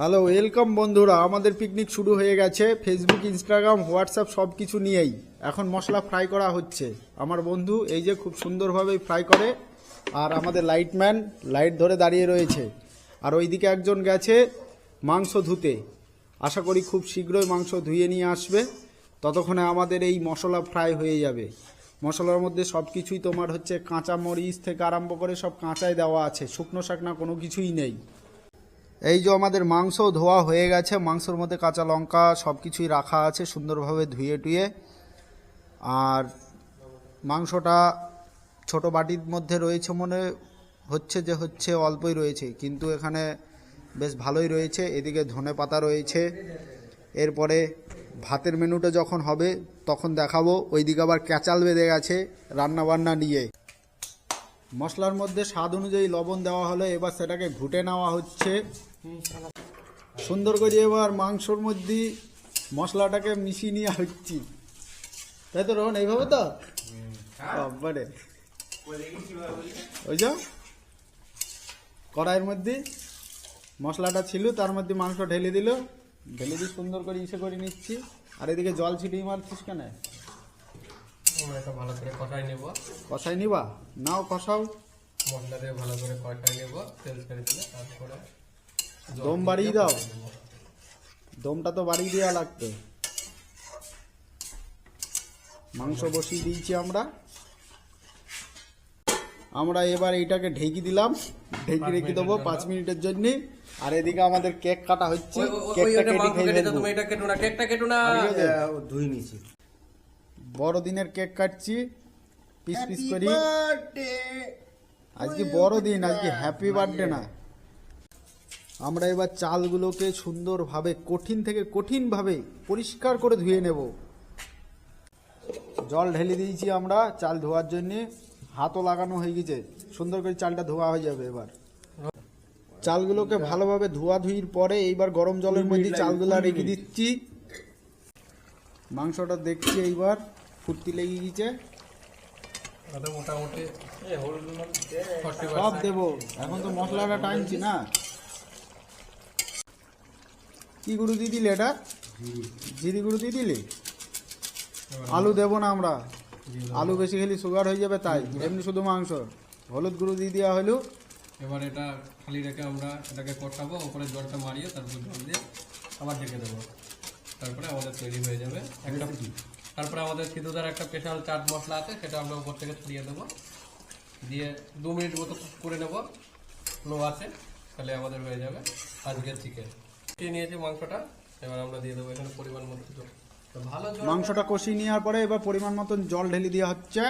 Hello welcome বন্ধুরা, আমাদের picnic শুরু হয়ে গেছে। ফেসবুক, ইনস্টাগ্রাম, হোয়াটসঅ্যাপ সব কিছু নিয়েই এখন মশলা ফ্রাই করা হচ্ছে। আমার বন্ধু এই যে খুব সুন্দরভাবে ফ্রাই করে, আর আমাদের লাইটম্যান লাইট ধরে দাঁড়িয়ে রয়েছে। আর ওইদিকে একজন গেছে মাংস ধুতে। আশা করি খুব শীঘ্রই মাংস ধুয়ে নিয়ে আসবে, ততক্ষণে আমাদের এই মশলা ফ্রাই হয়ে যাবে। মশলার মধ্যে সব কিছুই তোমার হচ্ছে কাঁচা মরিচ থেকে আরম্ভ করে সব কাঁচাই দেওয়া আছে, শুকনো শাকনা কোনো কিছুই নেই। এই যে আমাদের মাংস ধোয়া হয়ে গেছে, মাংসের মধ্যে কাঁচা লঙ্কা সব কিছুই রাখা আছে সুন্দরভাবে ধুয়ে টুয়ে। আর মাংসটা ছোট বাটির মধ্যে রয়েছে, মনে হচ্ছে অল্পই রয়েছে, কিন্তু এখানে বেশ ভালোই রয়েছে। এদিকে ধনে পাতা রয়েছে। এরপরে ভাতের মেনুটা যখন হবে তখন দেখাবো। ওইদিকে আবার ক্যাচাল বেঁধে গেছে রান্না বান্না নিয়ে। মশলার মধ্যে স্বাদ অনুযায়ী লবণ দেওয়া হলো, এবার সেটাকে ঘুটে নেওয়া হচ্ছে সুন্দর করে। এবার মাংসর মধ্যে মশলাটাকে মিশিয়ে নেওয়া হচ্ছে, তাই তো রোহন? এইভাবে তো বাবারে, ওই যে কড়াইয়ের মধ্যে মশলাটা ছিল, তার মধ্যে মাংস ঢেলে দিয়ে সুন্দর করে ইসে করে নিচ্ছি। আর এদিকে জল ছিটিয়ে মারছিস কেন? ভালো করে কষাই নেব। কষাই নিবা? নাও কষাও। মশলা দিয়ে ভালো করে কষাই নেব, তেল ছেড়ে দিলে তারপরে দম বাড়িয়ে দাও। দমটা তো বাড়িয়ে দেওয়া লাগবে। মাংস বসিয়ে দিয়েছি আমরা এবার এইটাকে ঢেকে দিলাম, ঢেকে রেখে দেবো 5 মিনিটের জন্য। আর এদিকে আমাদের কেক কাটা হচ্ছে। বড়দিনের কেক কাটছি পিস পিস করি। আজকে বড়দিন, আজকে হ্যাপি বার্থডে না। আমরা এবার চালগুলোকে সুন্দরভাবে কঠিন থেকে কঠিনভাবে পরিষ্কার করে ধুয়ে নেব। জল ঢেলে দিয়েছি আমরা চাল ধোয়ার জন্য, হাতও লাগানো হয়ে গেছে, সুন্দর করে চালটা ধোয়া হয়ে যাবে। এবার চালগুলোকে ভালোভাবে ধোয়া ধুইর পরে এইবার গরম জলের মধ্যে চালগুলো রেখে দিচ্ছি। মাংসটা দেখছি এইবার ফুটতি লেগে গেছে, মোটামুটি সব দেবো। এখন তো মশলাটা টানছি না। কি গুঁড়ো দিয়ে দিলে? এটা জিরি গুঁড়ো দিয়ে দিলে। আলু দেবো না আমরা, আলু বেশি খেলে সুগার হয়ে যাবে, তাই এমনি শুধু মাংস। হলুদ গুঁড়ো দিয়ে দেওয়া হলো। এবার এটা খালি রেখে আমরা এটাকে কষাবো, উপরে জলটা মারিয়ে তারপর জল দিয়ে আবার ঢেকে দেবো। তারপরে আমাদের তৈরি হয়ে যাবে একটা। তারপরে আমাদের সিধুদার একটা স্পেশাল চাট মশলা আছে, সেটা আমরা উপর থেকে ছড়িয়ে দেবো, দিয়ে 2 মিনিট মতো করে নেবো লো আছে, তাহলে আমাদের হয়ে যাবে আজকের চিকেন। নিয়েছি মাংসটা, এবার আমরা দিয়ে দেবো এখানে পরিমাণ মতো জল। ভালো মাংসটা কষিয়ে নেওয়ার পরে এবার পরিমাণ মতন জল ঢেলে দেওয়া হচ্ছে।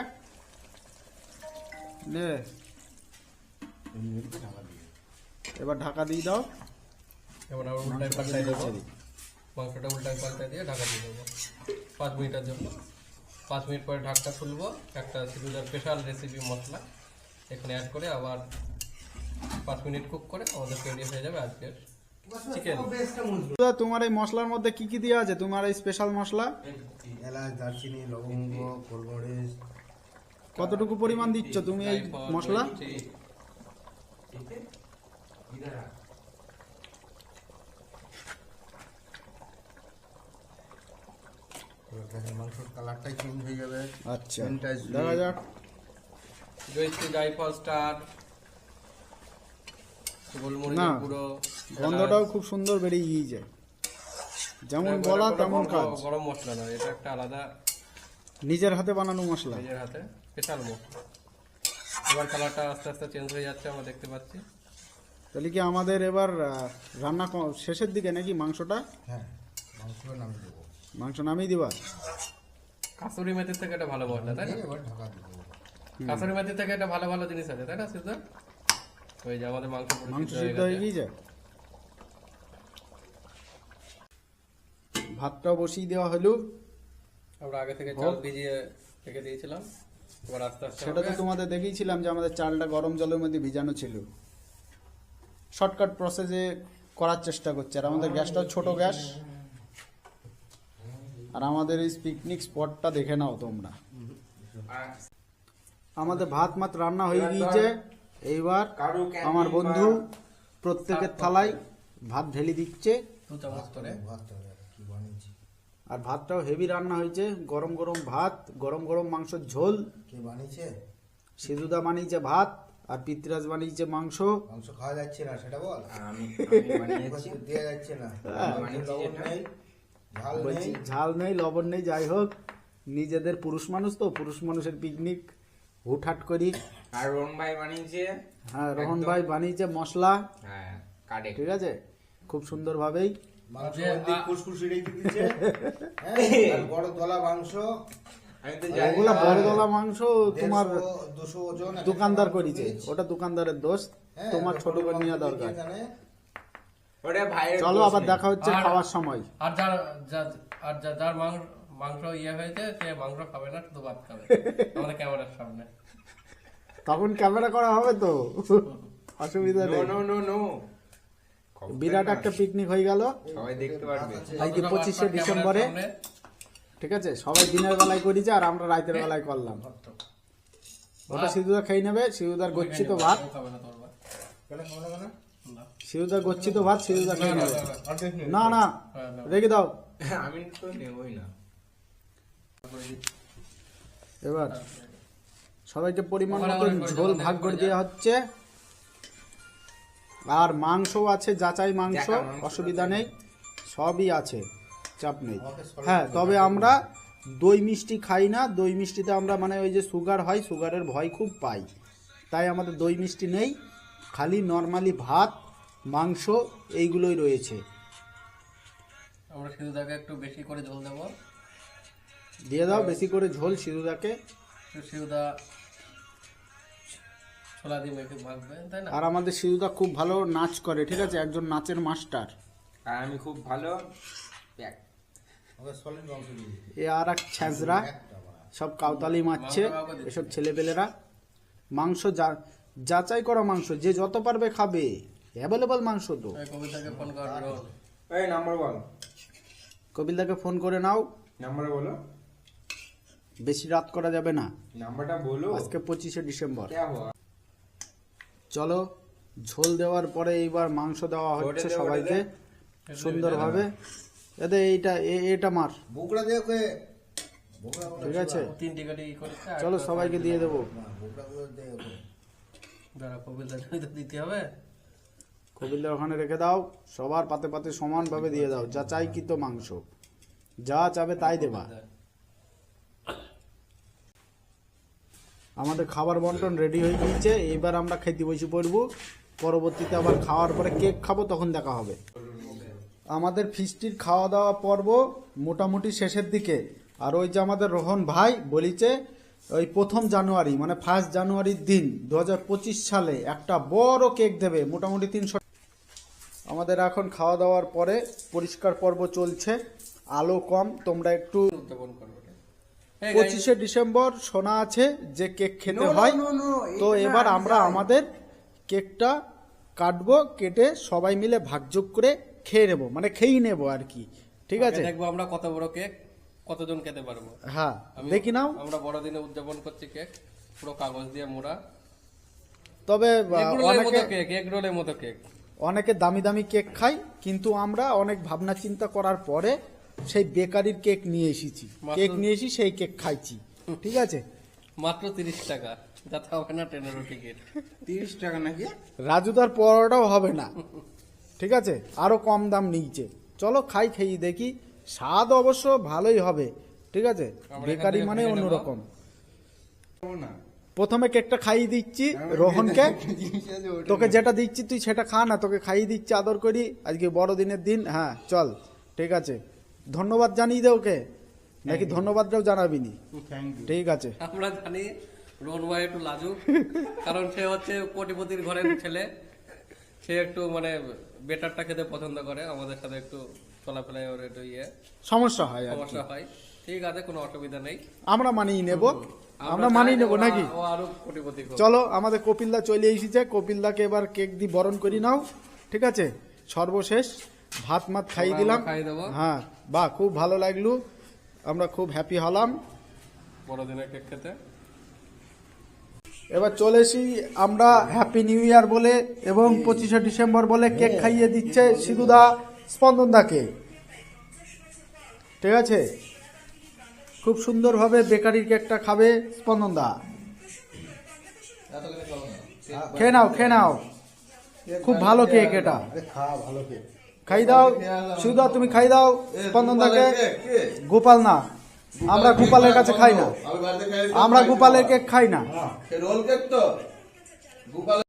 এবার ঢাকা দিয়ে দাও। এবার আমরা উল্টায় পাল্টাই দেবো, মাংসটা উল্টায় পাল্টাই দিয়ে ঢাকা দিয়ে দেবো 5 মিনিটের জন্য। 5 মিনিট পরে ঢাকটা খুলবো, একটা সিধুদার স্পেশাল রেসিপি মশলা এখানে অ্যাড করে আবার 5 মিনিট কুক করে আমাদের তৈরি হয়ে যাবে আজকের চিকেন। তোমার এই মশলার মধ্যে কি কি দেওয়া আছে? তোমার এই স্পেশাল মশলা এলাচ, দারচিনি, লবঙ্গ, গোলমরিচ। কতটুকু পরিমাণ দিচ্ছ তুমি এই মশলা? মাংসের কালারটাই চেঞ্জ হয়ে যাবে। আচ্ছা, দেখা যাক। জয়িত্রী, জায়ফল, স্টার, গোলমরিচের গুঁড়ো, গন্ধটাও খুব সুন্দর বেরিয়ে গিয়েছে। যেমন বলা তেমন কাজ। গরম মশলা নয়, এটা একটা আলাদা নিজের হাতে বানানো মশলা, নিজের হাতে স্পেশাল মশলা। এবার কালারটা আস্তে আস্তে চেঞ্জ হয়ে যাচ্ছে, আমরা দেখতে পাচ্ছি। তাহলে কি আমাদের এবার রান্না শেষের দিকে নাকি মাংসটা? হ্যাঁ, মাংসটা নামিয়ে দেবো। মাংস নামিয়ে দিবা? কাসুরি মেথির থেকে এটা ভালো মশলা, তাই না? এবার ঢাকা দেবো। কাসুরি মেথির থেকে এটা ভালো ভালো জিনিস আছে, তাই না সিদ্ধ? ওই যে আমাদের মাংস সিদ্ধ হয়ে গিয়েছে। ভাতটাও বসিয়ে দেওয়া হলো। আমরা আগে থেকে চাল ভিজিয়ে রেখে দিয়েছিলাম, এবার আস্তে আস্তে সেটা তো তোমাদের দেখিয়েছিলাম যে আমাদের চালটা গরম জলের মধ্যে ভিজানো ছিল। শর্টকাট প্রসেসে করার চেষ্টা করছে। আর আমাদের গ্যাসটাও ছোট গ্যাস। আর আমাদের এই পিকনিক স্পটটা দেখে নাও তোমরা। আমাদের ভাত মাত রান্না হয়ে গিয়েছে। এইবার আমার বন্ধু প্রত্যেকের থালায় ভাত ঢেলে দিচ্ছে, 2 চামচ করে। ভাতটা কি বানিয়েছি, আর ভাতটাও হেভি রান্না হয়েছে, গরম গরম ভাত, গরম গরম মাংসের ঝোল। কে বানিয়েছে? সিধুদা বানিয়েছে ভাত, আর পিতরাজ বানিয়েছে মাংস। মাংস খাওয়া যাচ্ছে না সেটা বল। আমি বানিয়েছি। দেওয়া যাচ্ছে না, বানিয়েছি লবণ যেটা। নেই, ঝাল বলছি নেই। ঝাল নেই, লবণ নেই, যাই হোক নিজেদের পুরুষ মানুষ তো, পুরুষ মানুষের পিকনিক হুটহাট করি। আর রোহন ভাই বানিয়েছে। হ্যাঁ, রোহন একদম। ভাই বানিয়েছে মশলা, হ্যাঁ, কাটে। ঠিক আছে, খুব সুন্দরভাবেই। মাংস যে, মধ্যে ফুসফুস রেখে দিচ্ছে। হ্যাঁ, আর বড় দলা মাংস, আমি তো জানি ওগুলা না। বড় গলা মাংস তোমার 200 ওজন একটা দোকানদার মাংস করেছে, পিস। ওটা দোকানদারের দোষ, হ্যাঁ, তোমার ওটা ছোট করে মাংস নেওয়া দিয়ে দরকার। এখানে ওটা ভাইয়ের চলো দোষ আবার নেই। দেখা হচ্ছে আর- খাওয়ার সময়। আর যার মাংস ইয়ে হয়েছে সে মাংস খাবে না, শুধু ভাত খাবে আমাদের ক্যামেরার সামনে। তখন ক্যামেরা করা হবে তো, অসুবিধা নো নেই। No no no. বিরাট একটা পিকনিক হয়ে গেল। সবাই দেখতে পারবে। এই যে 25শে ডিসেম্বরে, ঠিক আছে, সবাই দিনের বেলায় করেছে আর আমরা রাতের বেলায় করলাম। ওটা সিধুদা খেয়ে নেবে, সিধুদার গচ্ছিত ভাত, খাবে না তোর ভাত। কেন খাবো না, কেন? না। সিধুদার গচ্ছিত ভাত সিধুদা খেয়ে নেবে। অর্ধেক নেই। না না, হ্যাঁ, না। রেখে দাও। আমি তো নেবই না। এবার সবাইকে পরিমাণ ওখানে মতন অনেক করে ঝোল দেওয়া, ভাগ করে দেওয়া হচ্ছে। আর মাংস আছে, যাচাই মাংস, দেখা মাংস অসুবিধা নেই, সবই আছে, চাপ নেই। আমাকে সরল হ্যাঁ, করে তবে দেখাতে আমরা দই মিষ্টি খাই না, দই মিষ্টিতে আমরা মানে ওই যে সুগার হয়, সুগারের ভয় খুব পাই, তাই আমাদের দই মিষ্টি নেই, খালি নর্মালি ভাত মাংস এইগুলোই রয়েছে। আমরা সিধুদাকে একটু বেশি করে ঝোল দেবো। দিয়ে দাও বেশি করে ঝোল সিধুদাকে। সিধুদা ছোলা দিয়ে মেখে মাখবে, তাই না? আর আমাদের সিধুদা খুব ভালো নাচ করে, ঠিক আছে, একজন নাচের মাস্টার। আর আমি খুব ভালো প্যাক। আমাকে সলিড মাংস দিয়ে দিতে। এ আর এক ছ্যাঁচড়া, একটা বাড়া। সব কাউতালি মারছে এসব ছেলেপেলেরা। মাংস যাচাই করা মাংস, যে যত পারবে খাবে, অ্যাভেলেবল মাংস তো। এই কবিতাকে ফোন কর রোহন। এই নাম্বার বল। কপিলদাকে ফোন করে নাও, নাম্বার বলো। বেশি রাত করা যাবে না, নাম্বারটা বলো। আজকে 25শে ডিসেম্বর। क्या हुआ? চলো, ঝোল দেওয়ার পরে এইবার মাংস দেওয়া হচ্ছে ওটা দে, সবাইকে ওটা সুন্দরভাবে। এতে এটা মার, বুকড়া দিয়ে ওকে, বুকড়া গুলো ঠিক আছে, 3টি গাড়ি করেছে। আর চলো একটা সবাইকে দিয়ে দেবো। না, বুকড়া গুলো দিয়ে ওকে। যারা কবিতা তো দিতে হবে। কপিলদা ওখানে রেখে দাও, সবার পাতে পাতে সমানভাবে দিয়ে দাও, যাচাইকৃত মাংস, যা চাবে তাই দেবা। আমাদের খাবার বন্টন রেডি হয়ে গিয়েছে, এইবার আমরা খেতে বসে পড়বো। পরবর্তীতে আবার খাওয়ার পরে কেক খাবো, তখন দেখা হবে। আমাদের ফিস্টির খাওয়া দাওয়া পর্ব মোটামুটি শেষের দিকে। আর ওই যে আমাদের রোহন ভাই বলিছে ওই 1 জানুয়ারি মানে 1 জানুয়ারির দিন 2025 সালে একটা বড় কেক দেবে, মোটামুটি 300। আমাদের এখন খাওয়া দাওয়ার পরে পরিষ্কার পর্ব চলছে, আলো কম, তোমরা একটু। উদ্যাপন করবে। এই 25শে ডিসেম্বর শোনা আছে যে কেক খেতে No, no, হয়, no, no, তো এটা না, এবার আমি আমরা যাই। আমাদের কেকটা কাটবো, কেটে সবাই মিলে ভাগযোগ করে খেয়ে নেবো, মানে খেয়েই নেবো আর কি, ঠিক আছে। দেখবো আমরা কত বড় কেক কতজন খেতে পারবো। হ্যাঁ, দেখি নাও। আমরা বড়দিনে উদযাপন করছি কেক, পুরো কাগজ দিয়ে মোড়া। তবে এগরোলের অনেকে মতো কেক, এগরোলের মতো কেক। অনেকে দামি দামি কেক খায়, কিন্তু আমরা অনেক ভাবনা চিন্তা করার পরে সেই বেকারির কেক নিয়ে এসেছি, মাত্র- কেক নিয়ে এসে সেই কেক খাইছি, ঠিক আছে। মাত্র 30 টাকা, যাতে হবে না ট্রেনেরও টিকিট। 30 টাকা নাকি? রাজুদার পরোটাও হবে না, ঠিক আছে, আরো কম দাম নিয়েছে। চলো খাই, খেয়ে দেখি, স্বাদ অবশ্য ভালোই হবে, ঠিক আছে, আমরা বেকারি এখান থেকে মানে খেয়ে নেবো। অন্যরকম। না। প্রথমে কেকটা খাইয়ে দিচ্ছি রোহনকে, তোকে যেটা দিচ্ছি তুই সেটা খা না, তোকে খাইয়ে দিচ্ছি আদর করি, আজকে বড়দিনের দিন। হ্যাঁ চল, ঠিক আছে, ধন্যবাদ জানিয়ে দে ওকে, নাকি ধন্যবাদটাও জানাবি নি? Thank you. ঠিক আছে, আমরা জানি রোহন ভাই একটু লাজুক, কারণ সে হচ্ছে কোটিপতির ঘরের ছেলে। সে একটু মানে বেটারটা খেতে পছন্দ করে, আমাদের সাথে একটু চলাফেরায় ওর একটু সমস্যা হয় আর কি। সমস্যা হয়। ঠিক আছে, কোনো অসুবিধা নেই, আমরা মানিয়ে নেব, আমরা মানিয়ে নেব নাকি। ও আরো কোটিপতি হোক। চলো, আমাদের কপিলদা চলে এসেছে, কপিলদাকে এবার কেক দিয়ে বরণ করি নাও, ঠিক আছে। সর্বশেষ ভাত মাত খাইয়ে দিলাম, খাইয়ে দেবো। হ্যাঁ, বাহ, খুব ভালো লাগলো, আমরা খুব হ্যাপি হলাম। বড়দিনের কেক খেতে। এবার চলে এসি আমরা হ্যাপি নিউ ইয়ার বলে এবং 25শে ডিসেম্বর বলে কেক খাইয়ে দিচ্ছে সিধুদা স্পন্দনদাকে। ঠিক আছে, খুব সুন্দরভাবে বেকারির কেকটা খাবে স্পন্দনদা। খেয়ে নাও খেয়ে নাও, খুব ভালো কেক এটা। আরে খা ভালো কে খাই দাও সিধুদা, তুমি খাই দাও স্পন্দনদাকে। গোপাল না, আমরা গোপালের কাছে খাই না, আমরা গোপালের কেক খাই না। রোল কেক তো গোপাল